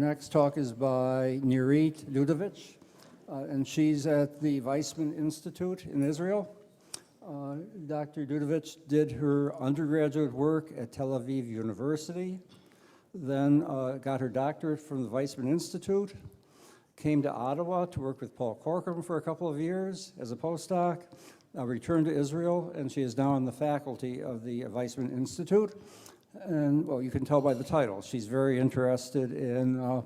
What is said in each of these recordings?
next talk is by Nirit Dudovich, and she's at the Weizmann Institute in Israel. Dr. Dudovich did her undergraduate work at Tel Aviv University, then got her doctorate from the Weizmann Institute, came to Ottawa to work with Paul Corcoran for a couple of years as a postdoc, returned to Israel, and she is now on the faculty of the Weizmann Institute. And, well, you can tell by the title, she's very interested in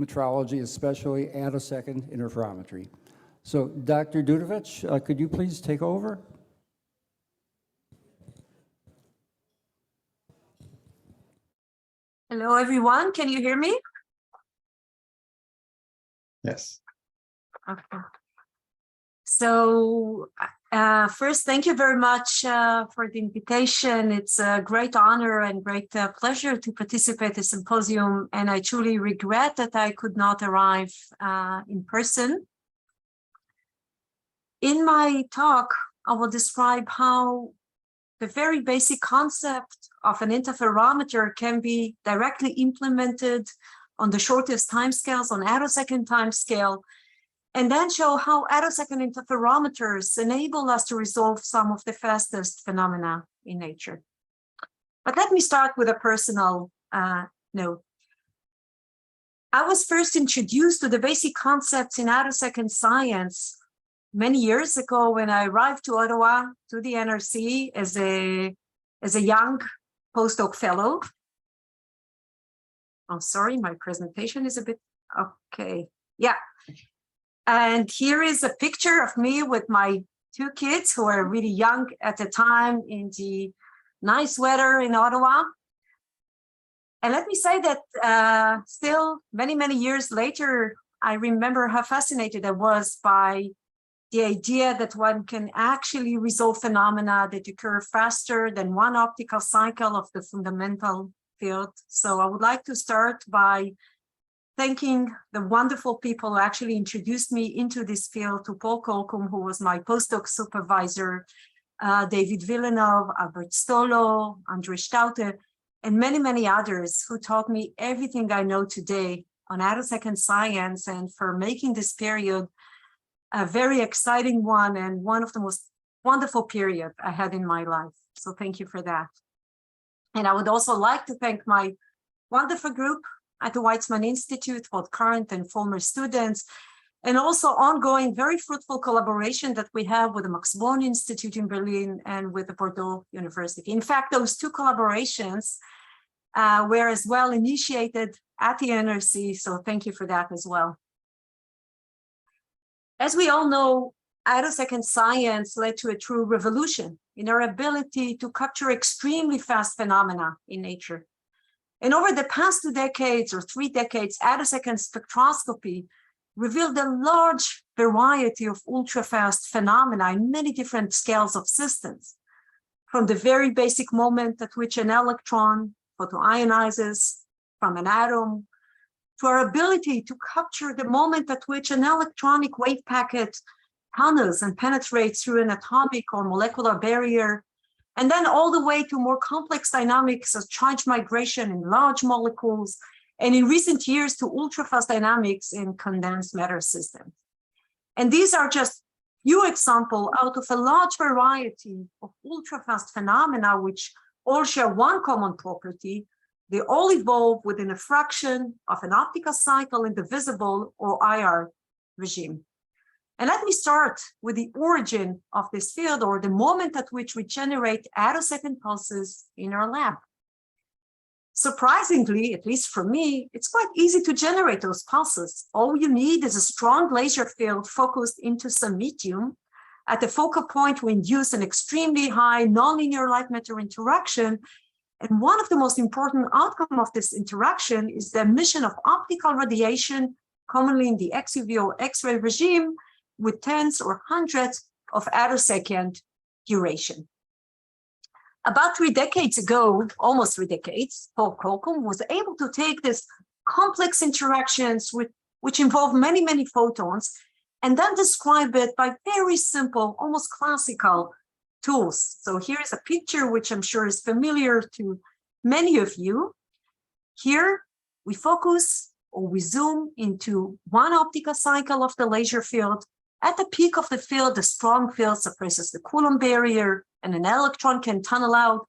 metrology, especially attosecond interferometry. So, Dr. Dudovich, could you please take over? Hello, everyone. Can you hear me? Yes. Okay. So first, thank you very much for the invitation. It's a great honor and great pleasure to participate in the symposium, and I truly regret that I could not arrive in person. In my talk, I will describe how the very basic concept of an interferometer can be directly implemented on the shortest timescales, on attosecond timescale, and then show how attosecond interferometers enable us to resolve some of the fastest phenomena in nature. But let me start with a personal note. I was first introduced to the basic concepts in attosecond science many years ago when I arrived to Ottawa, to the NRC, as a young postdoc fellow. I'm sorry, my presentation is a bit, okay, yeah. And here is a picture of me with my two kids who are really young at the time in the nice weather in Ottawa. And let me say that still many, many years later, I remember how fascinated I was by the idea that one can actually resolve phenomena that occur faster than one optical cycle of the fundamental field. So I would like to start by thanking the wonderful people who actually introduced me into this field, to Paul Corcoran, who was my postdoc supervisor, David Villeneuve, Albert Stolo, Andre Staute, and many, many others who taught me everything I know today on attosecond science, and for making this period a very exciting one and one of the most wonderful periods I had in my life. So thank you for that. And I would also like to thank my wonderful group at the Weizmann Institute, both current and former students, and also ongoing very fruitful collaboration that we have with the Max Born Institute in Berlin and with the Bordeaux University. In fact, those two collaborations were as well initiated at the NRC, so thank you for that as well. As we all know, attosecond science led to a true revolution in our ability to capture extremely fast phenomena in nature. And over the past 2 decades or 3 decades, attosecond spectroscopy revealed a large variety of ultra-fast phenomena in many different scales of systems, from the very basic moment at which an electron photoionizes from an atom, to our ability to capture the moment at which an electronic wave packet tunnels and penetrates through an atomic or molecular barrier, and then all the way to more complex dynamics of charge migration in large molecules, and in recent years to ultra-fast dynamics in condensed matter systems. And these are just few examples out of a large variety of ultra-fast phenomena which all share one common property. They all evolve within a fraction of an optical cycle in the visible or IR regime. And let me start with the origin of this field, or the moment at which we generate attosecond pulses in our lab. Surprisingly, at least for me, it's quite easy to generate those pulses. All you need is a strong laser field focused into some medium. At the focal point, we induce an extremely high nonlinear light-matter interaction. And one of the most important outcomes of this interaction is the emission of optical radiation, commonly in the XUV or X-ray regime, with tens or hundreds of attosecond duration. About 3 decades ago, almost 3 decades, Paul Corcoran was able to take these complex interactions which involve many, many photons, and then describe it by very simple, almost classical tools. So here's a picture which I'm sure is familiar to many of you. Here we focus or we zoom into one optical cycle of the laser field. At the peak of the field, the strong field suppresses the Coulomb barrier, and an electron can tunnel out.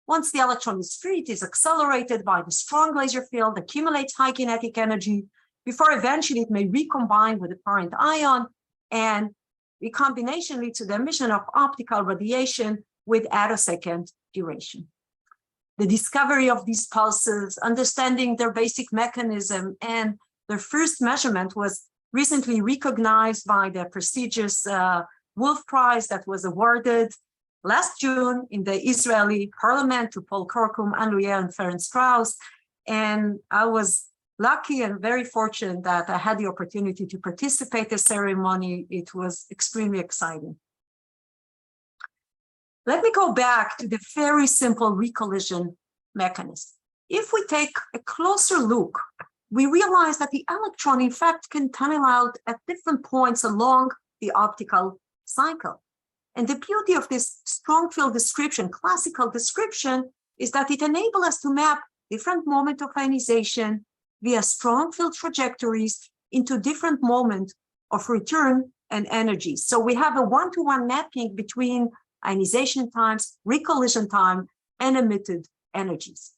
Once the electron is free, it is accelerated by the strong laser field, accumulates high kinetic energy, before eventually it may recombine with the current ion, and recombination leads to the emission of optical radiation with attosecond duration. The discovery of these pulses, understanding their basic mechanism, and their first measurement was recently recognized by the prestigious Wolf Prize that was awarded last June in the Israeli parliament to Paul Korkum, Anne-Louis and Ferenc Strauss. And I was lucky and very fortunate that I had the opportunity to participate in the ceremony. It was extremely exciting. Let me go back to the very simple recollision mechanism. If we take a closer look, we realize that the electron, in fact, can tunnel out at different points along the optical cycle. And the beauty of this strong field description, classical description, is that it enables us to map different moments of ionization via strong field trajectories into different moments of return and energy. So we have a one-to-one mapping between ionization times, recollision time, and emitted energies.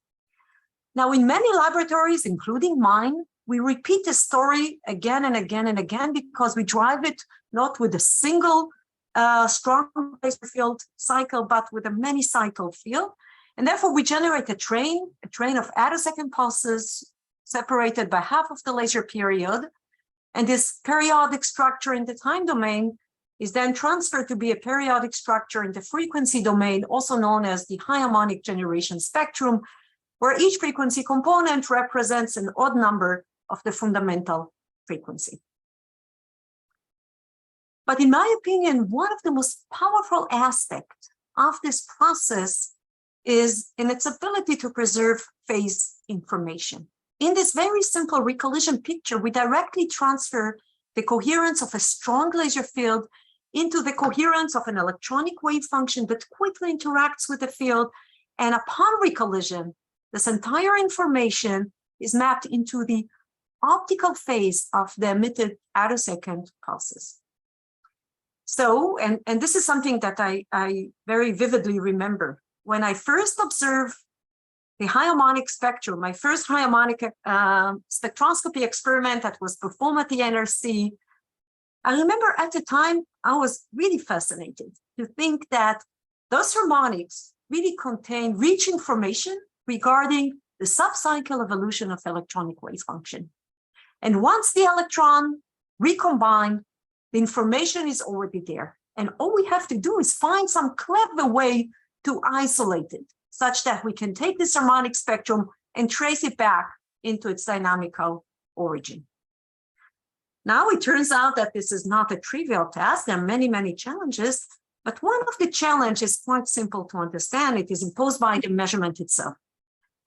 Now, in many laboratories, including mine, we repeat the story again and again and again because we drive it not with a single strong laser field cycle, but with a many cycle field. And therefore, we generate a train of attosecond pulses separated by half of the laser period. And this periodic structure in the time domain is then transferred to be a periodic structure in the frequency domain, also known as the high harmonic generation spectrum, where each frequency component represents an odd number of the fundamental frequency. But in my opinion, one of the most powerful aspects of this process is in its ability to preserve phase information. In this very simple recollision picture, we directly transfer the coherence of a strong laser field into the coherence of an electronic wave function that quickly interacts with the field. And upon recollision, this entire information is mapped into the optical phase of the emitted attosecond pulses. So, and this is something that I very vividly remember. When I first observed the high harmonic spectrum, my first high harmonic spectroscopy experiment that was performed at the NRC, I remember at the time, I was really fascinated to think that those harmonics really contain rich information regarding the subcycle evolution of electronic wave function. And once the electron recombined, the information is already there. And all we have to do is find some clever way to isolate it, such that we can take this harmonic spectrum and trace it back into its dynamical origin. Now it turns out that this is not a trivial task. There are many, many challenges, but one of the challenges is quite simple to understand. It is imposed by the measurement itself.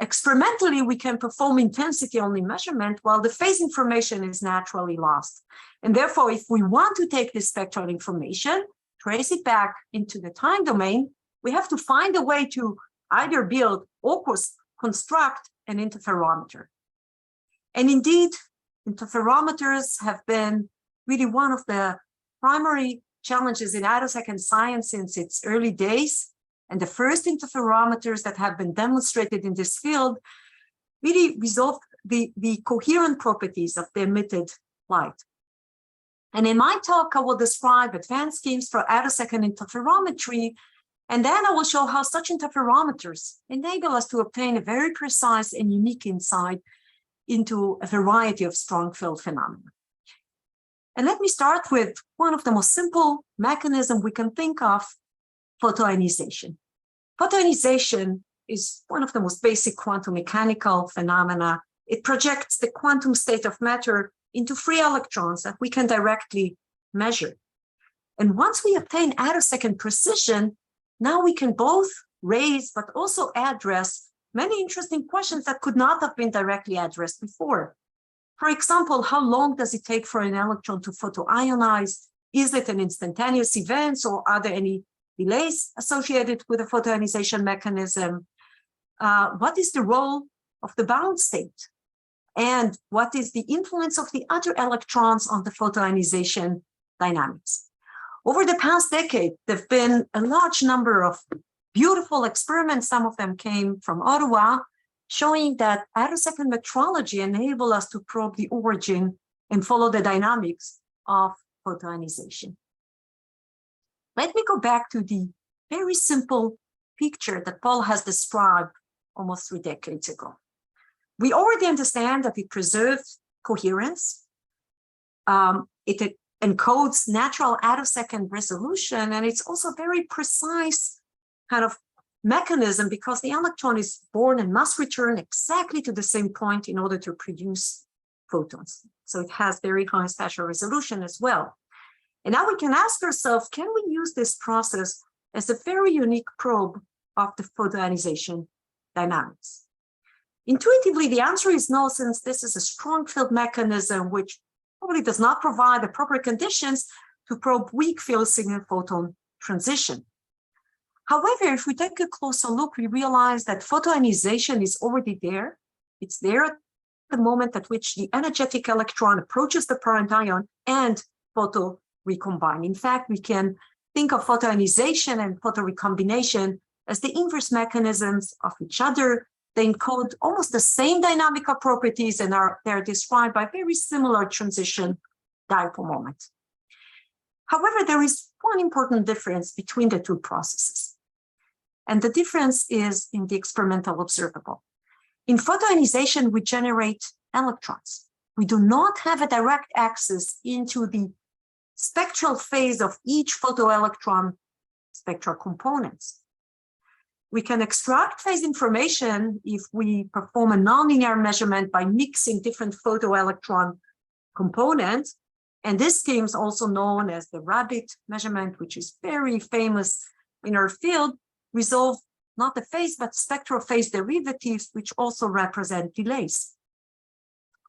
Experimentally, we can perform intensity-only measurement while the phase information is naturally lost. And therefore, if we want to take this spectral information, trace it back into the time domain, we have to find a way to either build or construct an interferometer. And indeed, interferometers have been really one of the primary challenges in attosecond science since its early days. And the first interferometers that have been demonstrated in this field really resolved the coherent properties of the emitted light. And in my talk, I will describe advanced schemes for attosecond interferometry, and then I will show how such interferometers enable us to obtain a very precise and unique insight into a variety of strong field phenomena. And let me start with one of the most simple mechanisms we can think of, photoionization. Photoionization is one of the most basic quantum mechanical phenomena. It projects the quantum state of matter into free electrons that we can directly measure. And once we obtain attosecond precision, now we can both raise but also address many interesting questions that could not have been directly addressed before. For example, how long does it take for an electron to photoionize? Is it an instantaneous event, or are there any delays associated with the photoionization mechanism? What is the role of the bound state? and what is the influence of the other electrons on the photoionization dynamics. Over the past decade, there have been a large number of beautiful experiments. Some of them came from Ottawa, showing that attosecond metrology enables us to probe the origin and follow the dynamics of photoionization. Let me go back to the very simple picture that Paul has described almost 3 decades ago. We already understand that it preserves coherence. It encodes natural attosecond resolution, and it's also very precise kind of mechanism because the electron is born and must return exactly to the same point in order to produce photons. So it has very high spatial resolution as well. And now we can ask ourselves, can we use this process as a very unique probe of the photoionization dynamics? Intuitively, the answer is no, since this is a strong field mechanism which probably does not provide the proper conditions to probe weak field signal photon transition. However, if we take a closer look, we realize that photoionization is already there. It's there at the moment at which the energetic electron approaches the parent ion and photo recombine. In fact, we can think of photoionization and photorecombination as the inverse mechanisms of each other. They encode almost the same dynamical properties and they're described by very similar transition dipole moment. However, there is one important difference between the two processes. And the difference is in the experimental observable. In photoionization, we generate electrons. We do not have a direct access into the spectral phase of each photoelectron spectral components. We can extract phase information if we perform a nonlinear measurement by mixing different photoelectron components. And this scheme is also known as the rabbit measurement, which is very famous in our field, resolve not the phase, but spectral phase derivatives, which also represent delays.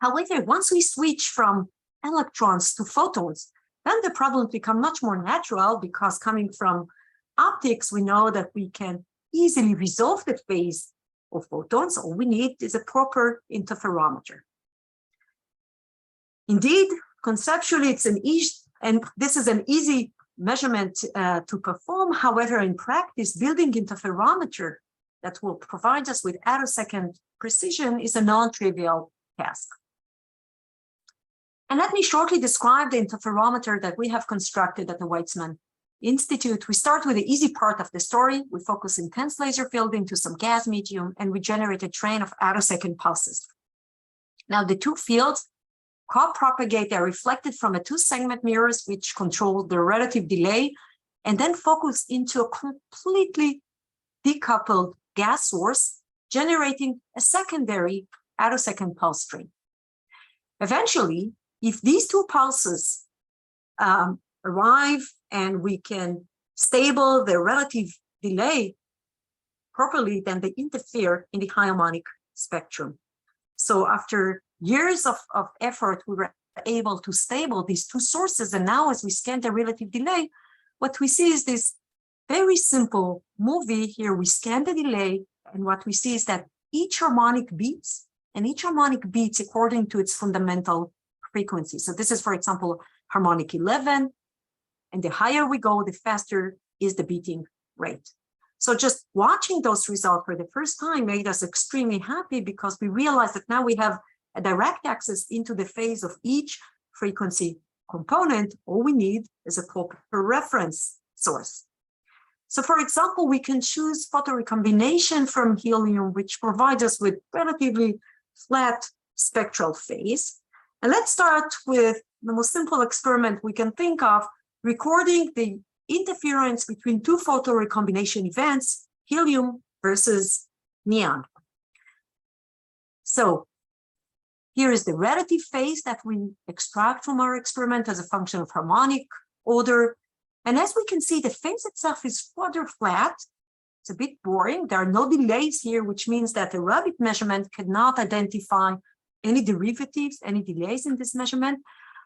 However, once we switch from electrons to photons, then the problems become much more natural because coming from optics, we know that we can easily resolve the phase of photons. All we need is a proper interferometer. Indeed, conceptually, it's an easy, and this is an easy measurement to perform. However, in practice, building interferometer that will provide us with attosecond precision is a non-trivial task. And let me shortly describe the interferometer that we have constructed at the Weizmann Institute. We start with the easy part of the story. We focus intense laser field into some gas medium, and we generate a train of attosecond pulses. Now, the two fields co-propagate, they're reflected from a 2-segment mirrors, which control the relative delay, and then focus into a completely decoupled gas source, generating a secondary attosecond pulse stream. Eventually, if these two pulses arrive and we can stable the relative delay properly, then they interfere in the harmonic spectrum. So after years of effort, we were able to stable these two sources. And now as we scan the relative delay, what we see is this very simple movie. Here we scan the delay, and what we see is that each harmonic beats, and each harmonic beats according to its fundamental frequency. So this is, for example, harmonic 11, and the higher we go, the faster is the beating rate. So just watching those results for the first time made us extremely happy because we realized that now we have a direct access into the phase of each frequency component. All we need is a proper reference source. So for example, we can choose photorecombination from helium, which provides us with relatively flat spectral phase. And let's start with the most simple experiment we can think of, recording the interference between two photorecombination events, helium versus neon. So here is the relative phase that we extract from our experiment as a function of harmonic order. And as we can see, the phase itself is rather flat. It's a bit boring. There are no delays here, which means that the rabbit measurement cannot identify any derivatives, any delays in this measurement.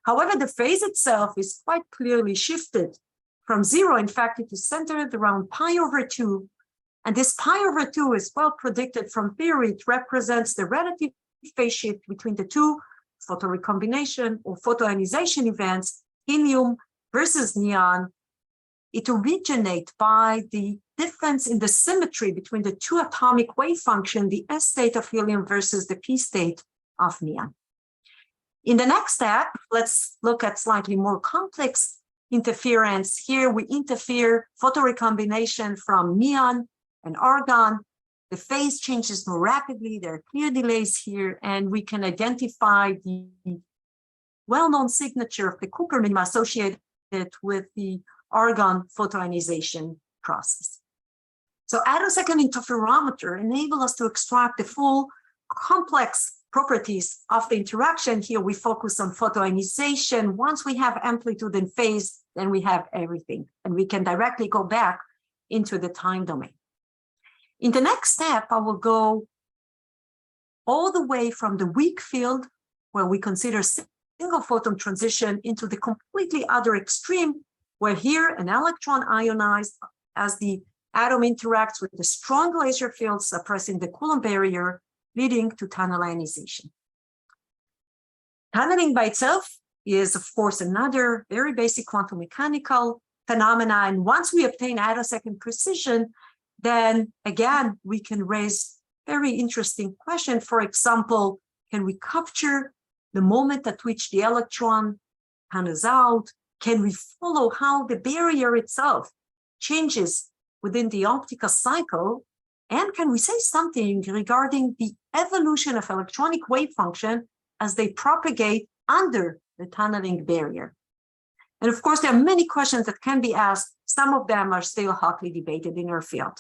However, the phase itself is quite clearly shifted from 0. In fact, it is centered around pi/2. And this pi/2 is well predicted from theory. It represents the relative phase shift between the two photorecombination or photoionization events, helium versus neon, it originates by the difference in the symmetry between the two atomic wave function, the S state of helium versus the P state of neon. In the next step, let's look at slightly more complex interference. Here we interfere photorecombination from neon and argon. The phase changes more rapidly. There are clear delays here, and we can identify the well-known signature of the Cooper minima associated with the argon photoionization process. So attosecond interferometer enable us to extract the full complex properties of the interaction. Here we focus on photoionization. Once we have amplitude and phase, then we have everything, and we can directly go back into the time domain. In the next step, I will go all the way from the weak field, where we consider single photon transition, into the completely other extreme, where here an electron ionized as the atom interacts with the strong laser field suppressing the Coulomb barrier, leading to tunnel ionization. Tunneling by itself is, of course, another very basic quantum mechanical phenomena. And once we obtain attosecond precision, then again, we can raise very interesting questions. For example, can we capture the moment at which the electron tunnels out? Can we follow how the barrier itself changes within the optical cycle? And can we say something regarding the evolution of electronic wave function as they propagate under the tunneling barrier? And of course, there are many questions that can be asked. Some of them are still hotly debated in our field.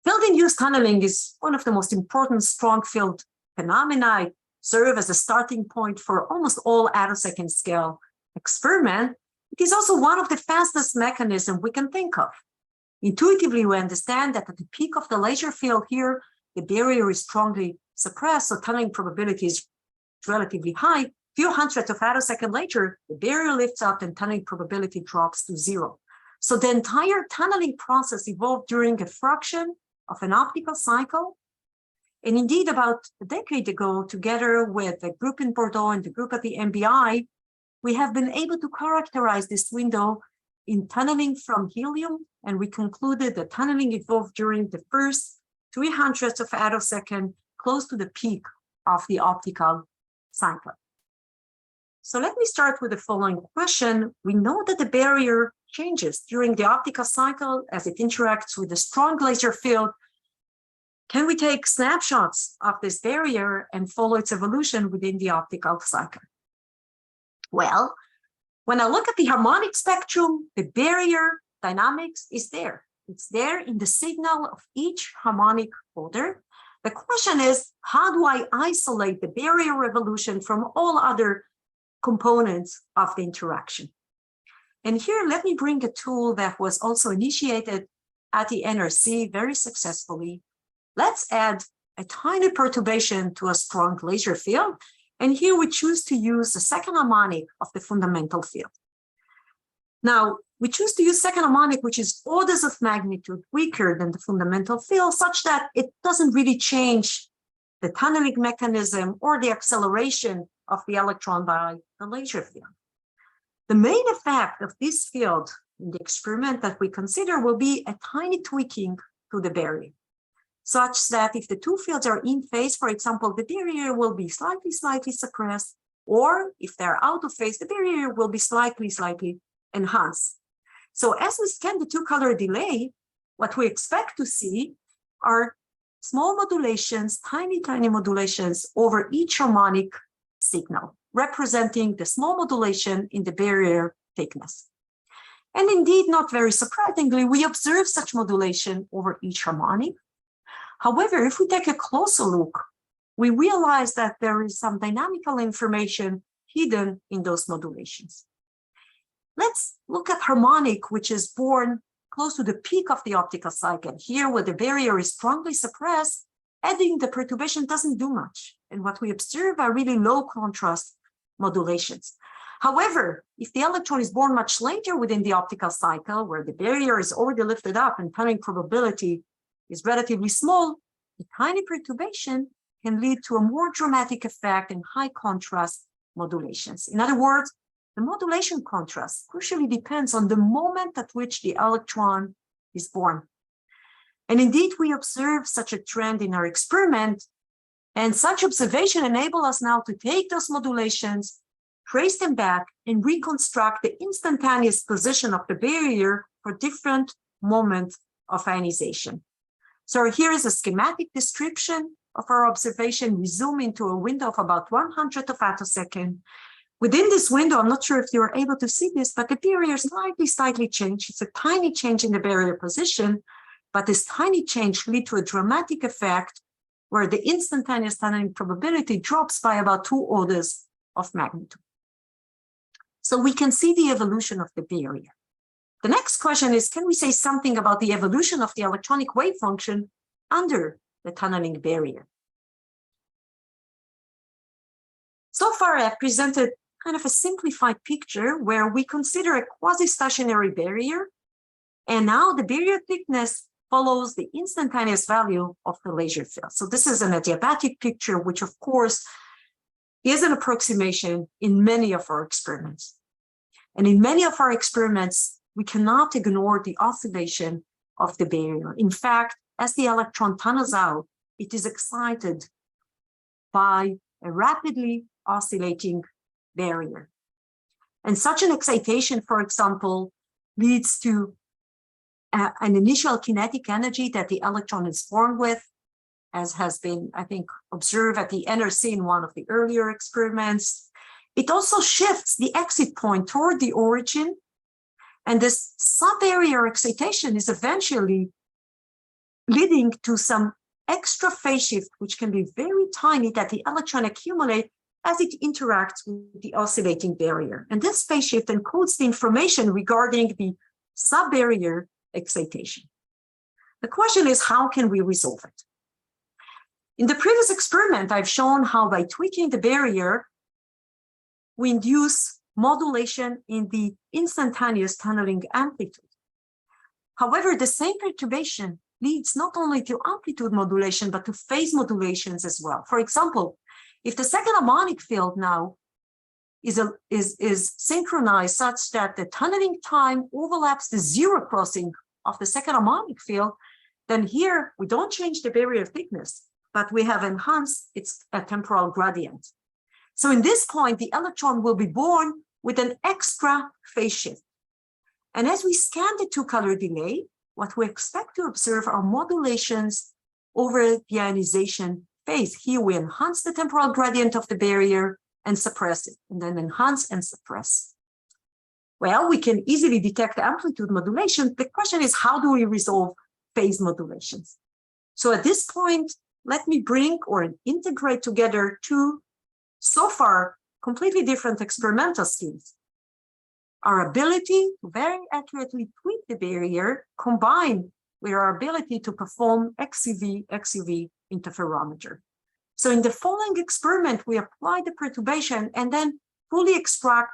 Field-induced tunneling is one of the most important strong field phenomena. It serves as a starting point for almost all attosecond scale experiment. It is also one of the fastest mechanisms we can think of. Intuitively, we understand that at the peak of the laser field here, the barrier is strongly suppressed, so tunneling probability is relatively high. Few hundreds of attoseconds later, the barrier lifts up and tunneling probability drops to 0. So the entire tunneling process evolved during a fraction of an optical cycle. And indeed, about a decade ago, together with a group in Bordeaux and the group at the MBI, we have been able to characterize this window in tunneling from helium, and we concluded that tunneling evolved during the first 300ths of attosecond, close to the peak of the optical cycle. So let me start with the following question. We know that the barrier changes during the optical cycle as it interacts with the strong laser field. Can we take snapshots of this barrier and follow its evolution within the optical cycle? Well, when I look at the harmonic spectrum, the barrier dynamics is there. It's there in the signal of each harmonic folder. The question is, how do I isolate the barrier evolution from all other components of the interaction? And here, let me bring a tool that was also initiated at the NRC very successfully. Let's add a tiny perturbation to a strong laser field. And here we choose to use the second harmonic of the fundamental field. Now, we choose to use second harmonic, which is orders of magnitude weaker than the fundamental field, such that it doesn't really change the tunneling mechanism or the acceleration of the electron by the laser field. The main effect of this field in the experiment that we consider will be a tiny tweaking to the barrier, such that if the two fields are in phase, for example, the barrier will be slightly suppressed, or if they're out of phase, the barrier will be slightly enhanced. So as we scan the two-color delay, what we expect to see are small modulations, tiny modulations over each harmonic signal, representing the small modulation in the barrier thickness. And indeed, not very surprisingly, we observe such modulation over each harmonic. However, if we take a closer look, we realize that there is some dynamical information hidden in those modulations. Let's look at harmonic, which is born close to the peak of the optical cycle. Here, where the barrier is strongly suppressed, adding the perturbation doesn't do much. And what we observe are really low contrast modulations. However, if the electron is born much later within the optical cycle, where the barrier is already lifted up and tunneling probability is relatively small, the tiny perturbation can lead to a more dramatic effect in high contrast modulations. In other words, the modulation contrast crucially depends on the moment at which the electron is born. And indeed, we observe such a trend in our experiment, and such observation enable us now to take those modulations, trace them back, and reconstruct the instantaneous position of the barrier for different moments of ionization. So here is a schematic description of our observation. We zoom into a window of about 100th of attosecond. Within this window, I'm not sure if you're able to see this, but the barrier slightly changed. It's a tiny change in the barrier position, but this tiny change leads to a dramatic effect where the instantaneous tunneling probability drops by about 2 orders of magnitude. So we can see the evolution of the barrier. The next question is, can we say something about the evolution of the electronic wave function under the tunneling barrier? So far, I've presented kind of a simplified picture where we consider a quasi-stationary barrier, and now the barrier thickness follows the instantaneous value of the laser field. So this is an adiabatic picture, which of course is an approximation in many of our experiments. And in many of our experiments, we cannot ignore the oscillation of the barrier. In fact, as the electron tunnels out, it is excited by a rapidly oscillating barrier. And such an excitation, for example, leads to an initial kinetic energy that the electron is born with, as has been, I think, observed at the NRC in one of the earlier experiments. It also shifts the exit point toward the origin, and this sub-barrier excitation is eventually leading to some extra phase shift, which can be very tiny, that the electron accumulates as it interacts with the oscillating barrier. And this phase shift encodes the information regarding the sub-barrier excitation. The question is, how can we resolve it? In the previous experiment, I've shown how by tweaking the barrier, we induce modulation in the instantaneous tunneling amplitude. However, the same perturbation leads not only to amplitude modulation, but to phase modulations as well. For example, if the second harmonic field now is synchronized such that the tunneling time overlaps the zero crossing of the second harmonic field, then here we don't change the barrier thickness, but we have enhanced its temporal gradient. So in this point, the electron will be born with an extra phase shift. And as we scan the 2-color delay, what we expect to observe are modulations over the ionization phase. Here we enhance the temporal gradient of the barrier and suppress it, and then enhance and suppress. Well, we can easily detect amplitude modulation. The question is, how do we resolve phase modulations? So at this point, let me bring or integrate together two so far completely different experimental schemes. Our ability to very accurately tweak the barrier combined with our ability to perform XUV interferometry. So in the following experiment, we apply the perturbation and then fully extract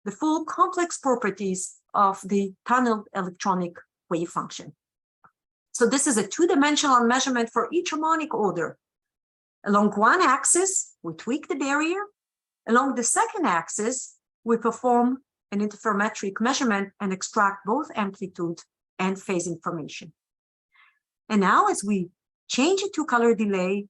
the full complex properties of the tunneled electronic wave function. So this is a 2-dimensional measurement for each harmonic order. Along one axis, we tweak the barrier. Along the second axis, we perform an interferometric measurement and extract both amplitude and phase information. And now as we change the 2-color delay,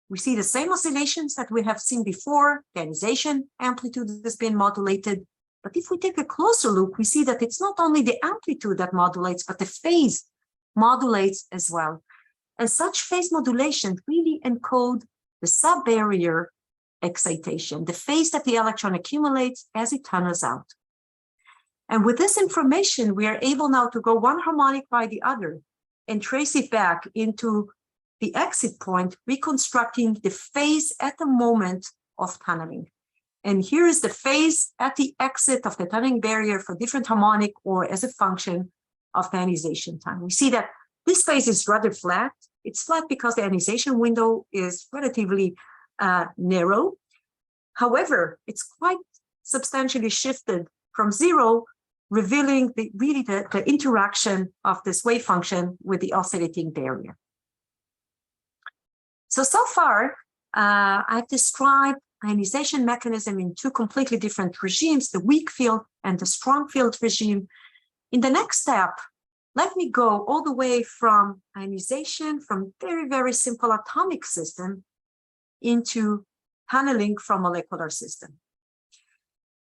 we see the same oscillations that we have seen before. The ionization amplitude has been modulated. But if we take a closer look, we see that it's not only the amplitude that modulates, but the phase modulates as well. And such phase modulation really encode the sub-barrier excitation, the phase that the electron accumulates as it tunnels out. And with this information, we are able now to go one harmonic by the other and trace it back into the exit point, reconstructing the phase at the moment of tunneling. And here is the phase at the exit of the tunneling barrier for different harmonic or as a function of the ionization time. We see that this phase is rather flat. It's flat because the ionization window is relatively narrow. However, it's quite substantially shifted from zero, revealing the interaction of this wave function with the oscillating barrier. So far, I've described ionization mechanism in two completely different regimes, the weak field and the strong field regime. In the next step, let me go all the way from ionization from very, very simple atomic system into tunneling from molecular system.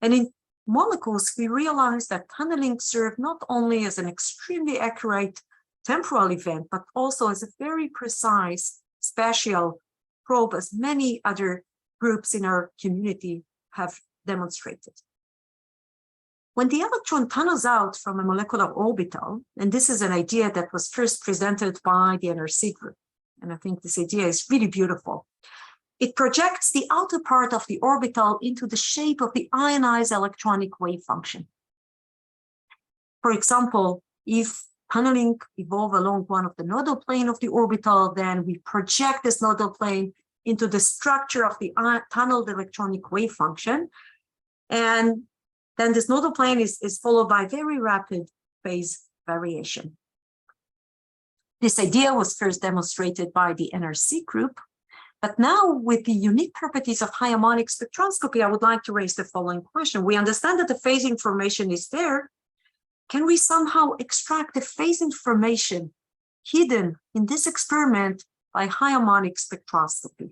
And in molecules, we realize that tunneling serves not only as an extremely accurate temporal event, but also as a very precise spatial probe, as many other groups in our community have demonstrated. When the electron tunnels out from a molecular orbital, and this is an idea that was first presented by the NRC group, and I think this idea is really beautiful. It projects the outer part of the orbital into the shape of the ionized electronic wave function. For example, if tunneling evolve along one of the nodal plane of the orbital, then we project this nodal plane into the structure of the tunneled electronic wave function. And then this nodal plane is followed by very rapid phase variation. This idea was first demonstrated by the NRC group, but now with the unique properties of high harmonic spectroscopy, I would like to raise the following question. We understand that the phase information is there. Can we somehow extract the phase information hidden in this experiment by high harmonic spectroscopy?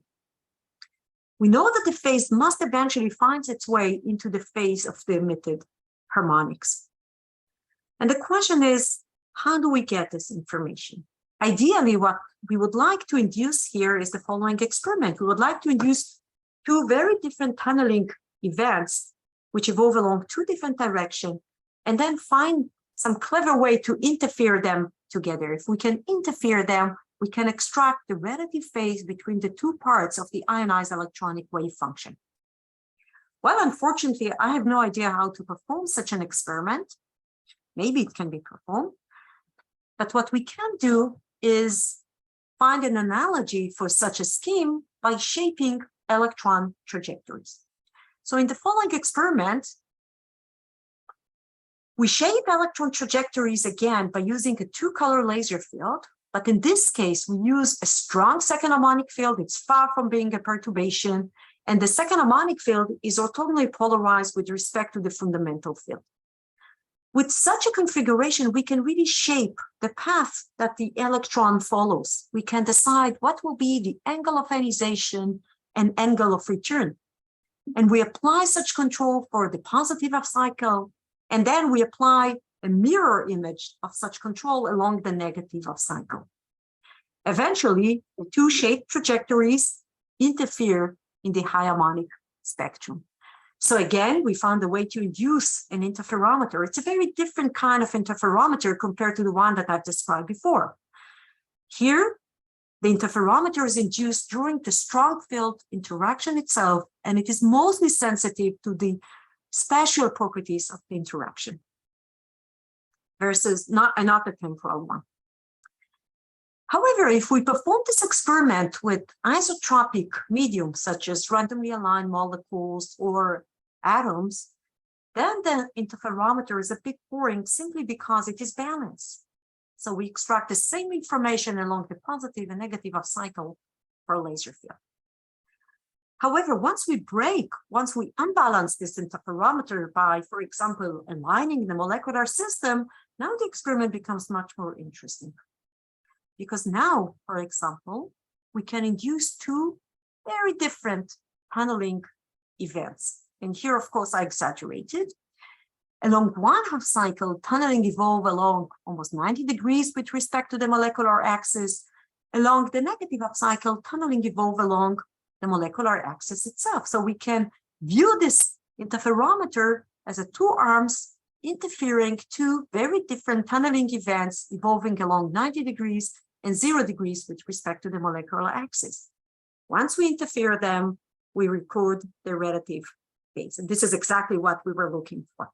We know that the phase must eventually find its way into the phase of the emitted harmonics. And the question is, how do we get this information? Ideally, what we would like to induce here is the following experiment. We would like to induce two very different tunneling events, which evolve along two different directions, and then find some clever way to interfere them together. If we can interfere them, we can extract the relative phase between the two parts of the ionized electronic wave function. Well, unfortunately, I have no idea how to perform such an experiment. Maybe it can be performed. But what we can do is find an analogy for such a scheme by shaping electron trajectories. So in the following experiment, we shape electron trajectories again by using a two-color laser field. But in this case, we use a strong second harmonic field. It's far from being a perturbation. And the second harmonic field is orthogonally polarized with respect to the fundamental field. With such a configuration, we can really shape the path that the electron follows. We can decide what will be the angle of ionization and angle of return. And we apply such control for the positive of cycle, and then we apply a mirror image of such control along the negative of cycle. Eventually, the two shaped trajectories interfere in the high harmonic spectrum. So again, we found a way to induce an interferometer. It's a very different kind of interferometer compared to the one that I've described before. Here, the interferometer is induced during the strong field interaction itself, and it is mostly sensitive to the spatial properties of the interaction versus not a temporal one. However, if we perform this experiment with isotropic mediums, such as randomly aligned molecules or atoms, then the interferometer is a bit boring simply because it is balanced. So we extract the same information along the positive and negative of cycle for a laser field. However, once we unbalance this interferometer by, for example, aligning the molecular system, now the experiment becomes much more interesting. Because now, for example, we can induce two very different tunneling events. And here, of course, I exaggerated. Along one half cycle, tunneling evolve along almost 90 degrees with respect to the molecular axis. Along the negative half cycle, tunneling evolve along the molecular axis itself. So we can view this interferometer as a two arms interfering two very different tunneling events evolving along 90 degrees and 0 degrees with respect to the molecular axis. Once we interfere them, we record the relative phase. And this is exactly what we were looking for.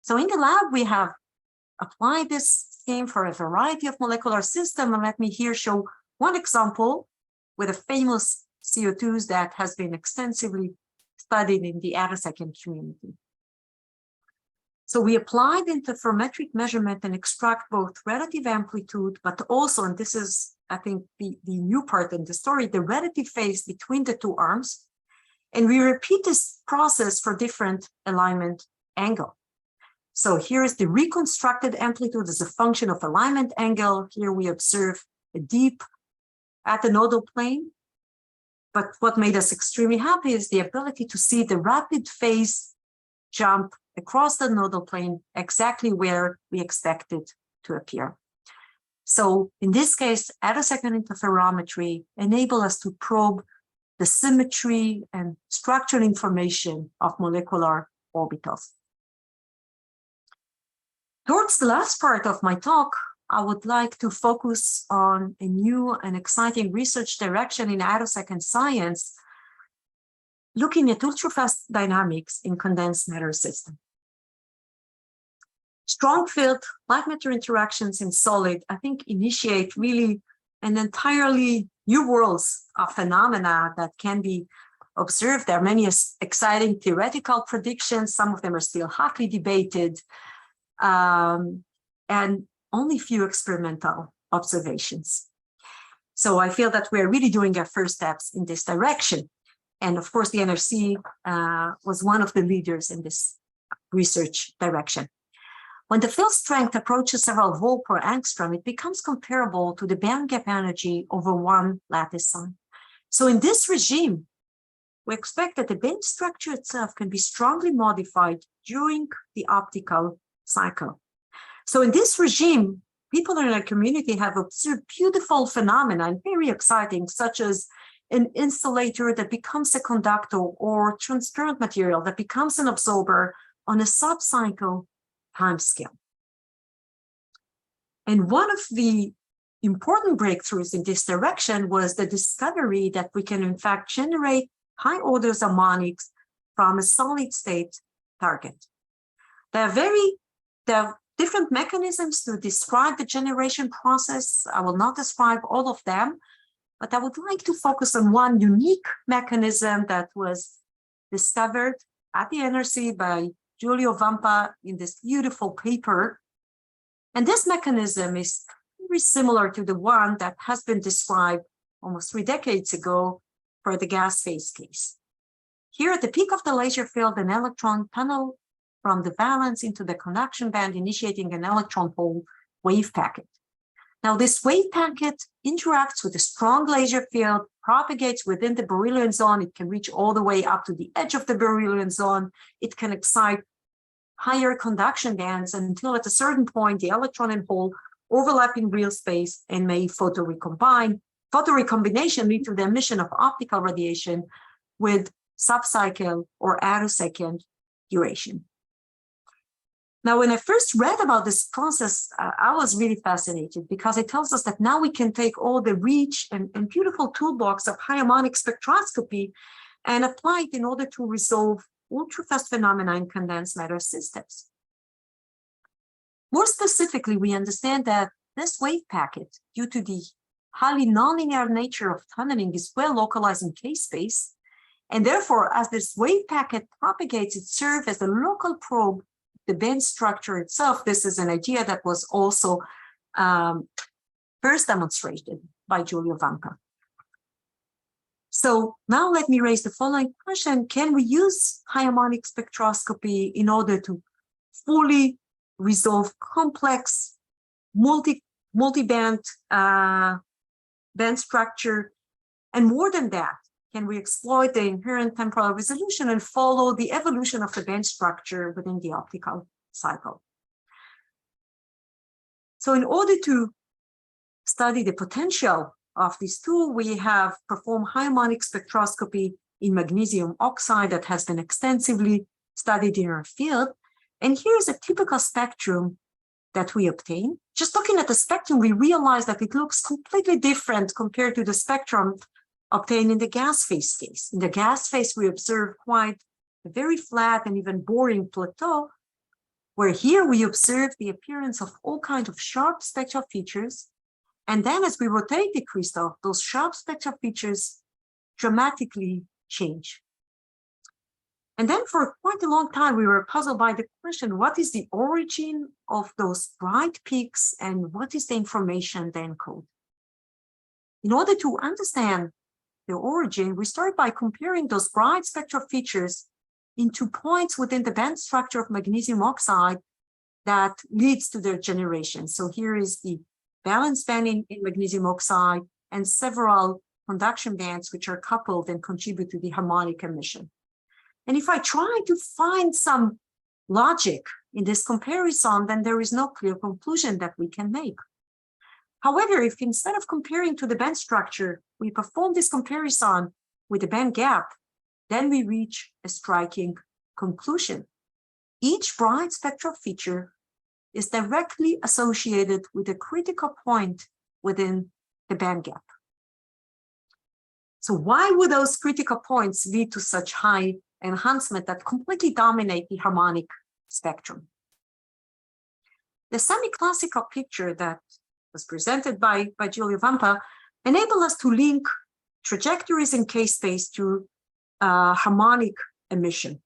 So in the lab, we have applied this scheme for a variety of molecular systems. And let me here show one example with a famous CO2s that has been extensively studied in the Attosecond community. So we applied interferometric measurement and extract both relative amplitude, but also, and this is I think, the new part in the story, the relative phase between the two arms. And we repeat this process for different alignment angle. So here is the reconstructed amplitude as a function of alignment angle. Here we observe a deep at the nodal plane. But what made us extremely happy is the ability to see the rapid phase jump across the nodal plane exactly where we expect it to appear. So in this case, Attosecond Interferometry enable us to probe the symmetry and structural information of molecular orbitals. Towards the last part of my talk, I would like to focus on a new and exciting research direction in attosecond science, looking at ultrafast dynamics in condensed matter systems. Strong field light matter interactions in solid, I think, initiate really an entirely new worlds of phenomena that can be observed. There are many exciting theoretical predictions. Some of them are still hotly debated, and only few experimental observations. So I feel that we're really doing our first steps in this direction. And of course, the NRC was one of the leaders in this research direction. When the field strength approaches several volts per angstrom, it becomes comparable to the band gap energy over one lattice sign. So in this regime, we expect that the band structure itself can be strongly modified during the optical cycle. So in this regime, people in our community have observed beautiful phenomena and very exciting, such as an insulator that becomes a conductor or transparent material that becomes an absorber on a sub-cycle timescale. And one of the important breakthroughs in this direction was the discovery that we can in fact generate high orders harmonics from a solid state target. There are different mechanisms to describe the generation process. I will not describe all of them, but I would like to focus on one unique mechanism that was discovered at the NRC by Giulio Vampa in this beautiful paper. And this mechanism is very similar to the one that has been described almost 3 decades ago for the gas phase case. Here at the peak of the laser field, an electron tunnel from the valence into the conduction band, initiating an electron hole wave packet. Now, this wave packet interacts with a strong laser field, propagates within the beryllium zone. It can reach all the way up to the edge of the beryllium zone. It can excite higher conduction bands until at a certain point, the electron and hole overlap in real space and may photorecombine. Photorecombination leads to the emission of optical radiation with subcycle or attosecond duration. Now, when I first read about this process, I was really fascinated because it tells us that now we can take all the rich and beautiful toolbox of high harmonic spectroscopy and apply it in order to resolve ultrafast phenomena in condensed matter systems. More specifically, we understand that this wave packet, due to the highly nonlinear nature of tunneling, is well localized in K-space. And therefore, as this wave packet propagates, it serves as a local probe the band structure itself. This is an idea that was also first demonstrated by Giulio Vampa. So now let me raise the following question. Can we use high harmonic spectroscopy in order to fully resolve complex multi-band band structure? And more than that, can we exploit the inherent temporal resolution and follow the evolution of the band structure within the optical cycle? So in order to study the potential of this tool, we have performed high harmonic spectroscopy in magnesium oxide that has been extensively studied in our field. And here's a typical spectrum that we obtain. Just looking at the spectrum, we realize that it looks completely different compared to the spectrum obtained in the gas phase case. In the gas phase, we observe quite a very flat and even boring plateau, where here we observe the appearance of all kinds of sharp spectral features. And then as we rotate the crystal, those sharp spectral features dramatically change. And then for quite a long time, we were puzzled by the question, what is the origin of those bright peaks and what is the information they encode? In order to understand the origin, we start by comparing those bright spectral features into points within the band structure of magnesium oxide that leads to their generation. So here is the valence band in magnesium oxide and several conduction bands which are coupled and contribute to the harmonic emission. And if I try to find some logic in this comparison, then there is no clear conclusion that we can make. However, if instead of comparing to the band structure, we perform this comparison with the band gap, then we reach a striking conclusion. Each bright spectral feature is directly associated with a critical point within the band gap. So why would those critical points lead to such high enhancement that completely dominate the harmonic spectrum? The semi-classical picture that was presented by Giulio Vampa enabled us to link trajectories in K-space to harmonic emission.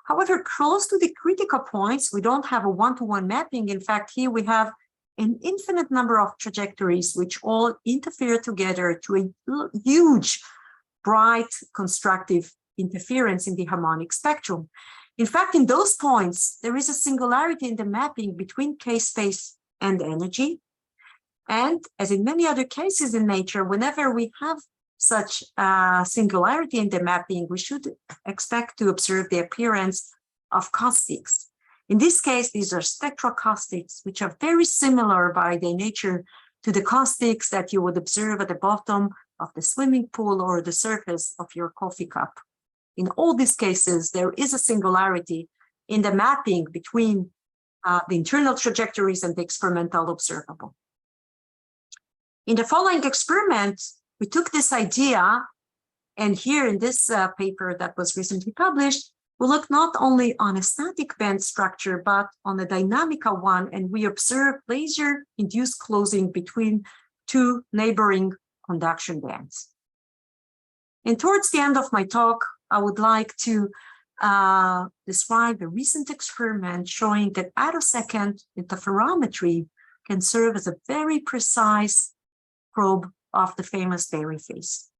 However, close to the critical points, we don't have a one-to-one mapping. In fact, here we have an infinite number of trajectories which all interfere together to a huge, bright, constructive interference in the harmonic spectrum. In fact, in those points, there is a singularity in the mapping between K-space and energy. And as in many other cases in nature, whenever we have such singularity in the mapping, we should expect to observe the appearance of caustics. In this case, these are spectral caustics, which are very similar by their nature to the caustics that you would observe at the bottom of the swimming pool or the surface of your coffee cup. In all these cases, there is a singularity in the mapping between the internal trajectories and the experimental observable. In the following experiment, we took this idea, and here in this paper that was recently published, we look not only on a static band structure, but on a dynamical one, and we observe laser-induced closing between two neighboring conduction bands. And towards the end of my talk, I would like to describe a recent experiment showing that attosecond interferometry can serve as a very precise probe of the famous Berry phase.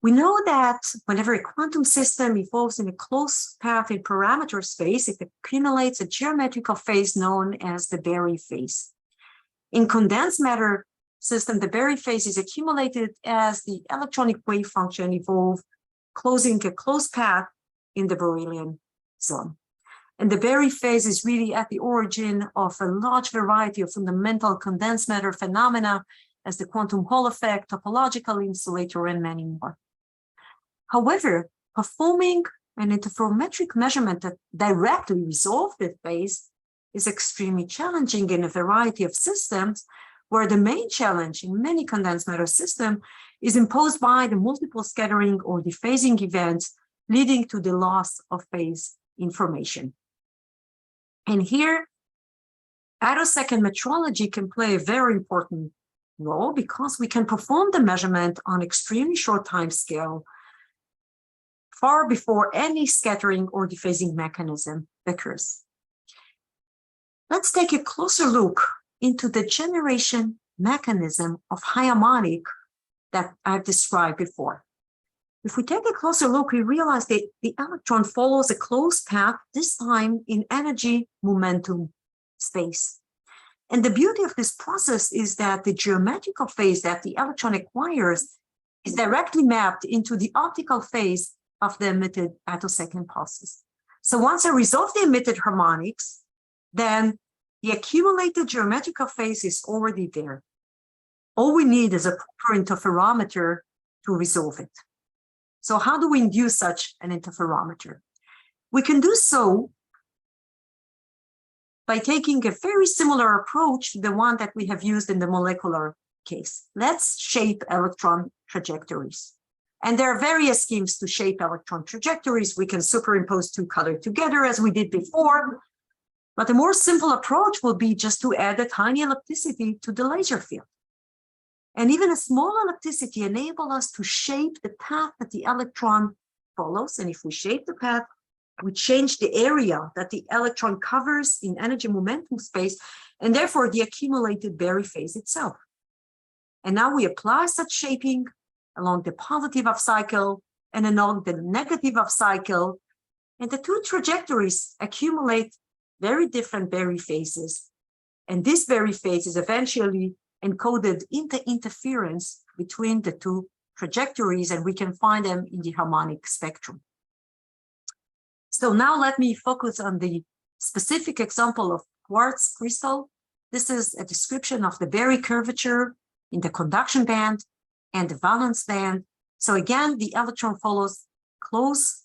We know that whenever a quantum system evolves in a closed path in parameter space, it accumulates a geometrical phase known as the Berry phase. In condensed matter system, the Berry phase is accumulated as the electronic wave function evolves, closing a closed path in the Borelian zone. And the Berry phase is really at the origin of a large variety of fundamental condensed matter phenomena, as the quantum Hall effect, topological insulator, and many more. However, performing an interferometric measurement that directly resolves the phase is extremely challenging in a variety of systems, where the main challenge in many condensed matter systems is imposed by the multiple scattering or dephasing events leading to the loss of phase information. And here, attosecond metrology can play a very important role because we can perform the measurement on extremely short time scale, far before any scattering or dephasing mechanism occurs. Let's take a closer look into the generation mechanism of high harmonic that I've described before. If we take a closer look, we realize that the electron follows a closed path, this time in energy momentum space. And the beauty of this process is that the geometrical phase that the electron acquires is directly mapped into the optical phase of the emitted attosecond pulses. So once I resolve the emitted harmonics, then the accumulated geometrical phase is already there. All we need is a proper interferometer to resolve it. So how do we induce such an interferometer? We can do so by taking a very similar approach to the one that we have used in the molecular case. Let's shape electron trajectories. And there are various schemes to shape electron trajectories. We can superimpose two colors together as we did before. But a more simple approach would be just to add a tiny ellipticity to the laser field. And even a small ellipticity enables us to shape the path that the electron follows. And if we shape the path, we change the area that the electron covers in energy momentum space, and therefore the accumulated Berry phase itself. And now we apply such shaping along the positive half cycle and along the negative half cycle. And the two trajectories accumulate very different Berry phases. And this Berry phase is eventually encoded in the interference between the two trajectories, and we can find them in the harmonic spectrum. So now let me focus on the specific example of quartz crystal. This is a description of the Berry curvature in the conduction band and the valence band. So again, the electron follows close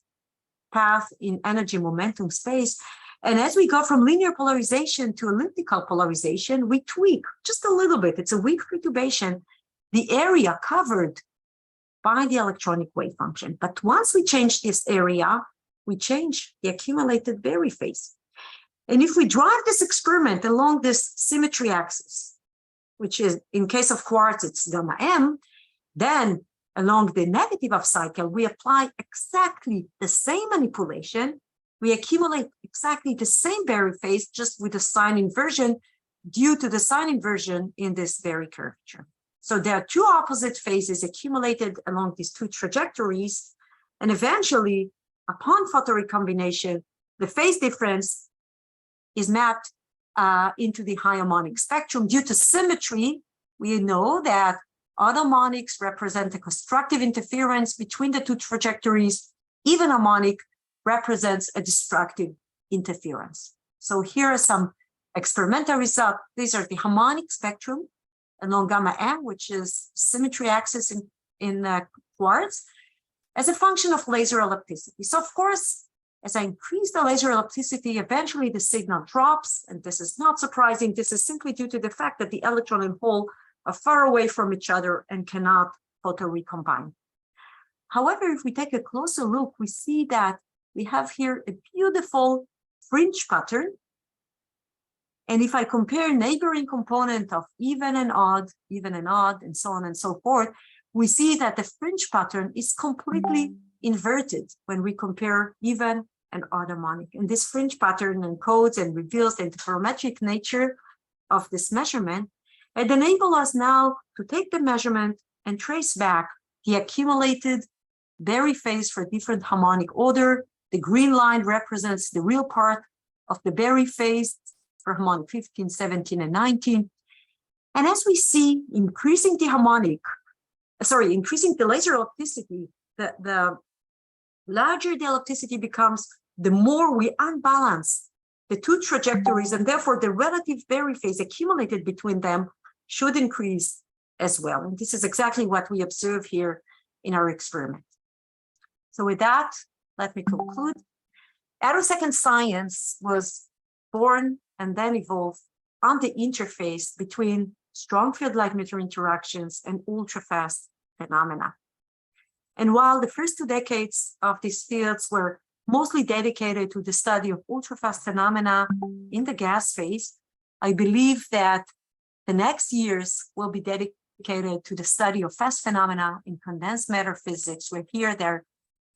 path in energy momentum space. And as we go from linear polarization to elliptical polarization, we tweak just a little bit. It's a weak perturbation, the area covered by the electronic wave function. But once we change this area, we change the accumulated Berry phase. And if we drive this experiment along this symmetry axis, which is in case of quartz, it's gamma m, then along the negative half cycle, we apply exactly the same manipulation. We accumulate exactly the same Berry phase, just with a sign inversion due to the sign inversion in this Berry curvature. So there are two opposite phases accumulated along these two trajectories. And eventually, upon photorecombination, the phase difference is mapped into the harmonic spectrum. Due to symmetry, we know that autoharmonics represent a constructive interference between the two trajectories. Even harmonic represents a destructive interference. So here are some experimental results. These are the harmonic spectrum along gamma m, which is symmetry axis in quartz, as a function of laser ellipticity. So of course, as I increase the laser ellipticity, eventually the signal drops, and this is not surprising. This is simply due to the fact that the electron and hole are far away from each other and cannot photorecombine. However, if we take a closer look, we see that we have here a beautiful fringe pattern. And if I compare neighboring component of even and odd, and so on and so forth, we see that the fringe pattern is completely inverted when we compare even and odd harmonic. And this fringe pattern encodes and reveals the interferometric nature of this measurement. It enables us now to take the measurement and trace back the accumulated Berry phase for different harmonic order. The green line represents the real part of the Berry phase for harmonic 15, 17, and 19. And as we see, increasing the laser ellipticity, the larger the ellipticity becomes, the more we unbalance the two trajectories, and therefore the relative Berry phase accumulated between them should increase as well. And this is exactly what we observe here in our experiment. So with that, let me conclude. Attosecond science was born and then evolved on the interface between strong field light meter interactions and ultra-fast phenomena. And while the first 2 decades of these fields were mostly dedicated to the study of ultra-fast phenomena in the gas phase, I believe that the next years will be dedicated to the study of fast phenomena in condensed matter physics, where here there are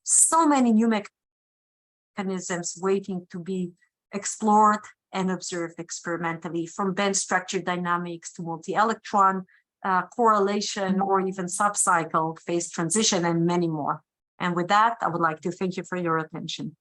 so many new mechanisms waiting to be explored and observed experimentally, from band structure dynamics to multi-electron correlation, or even subcycle phase transition, and many more. And with that, I would like to thank you for your attention.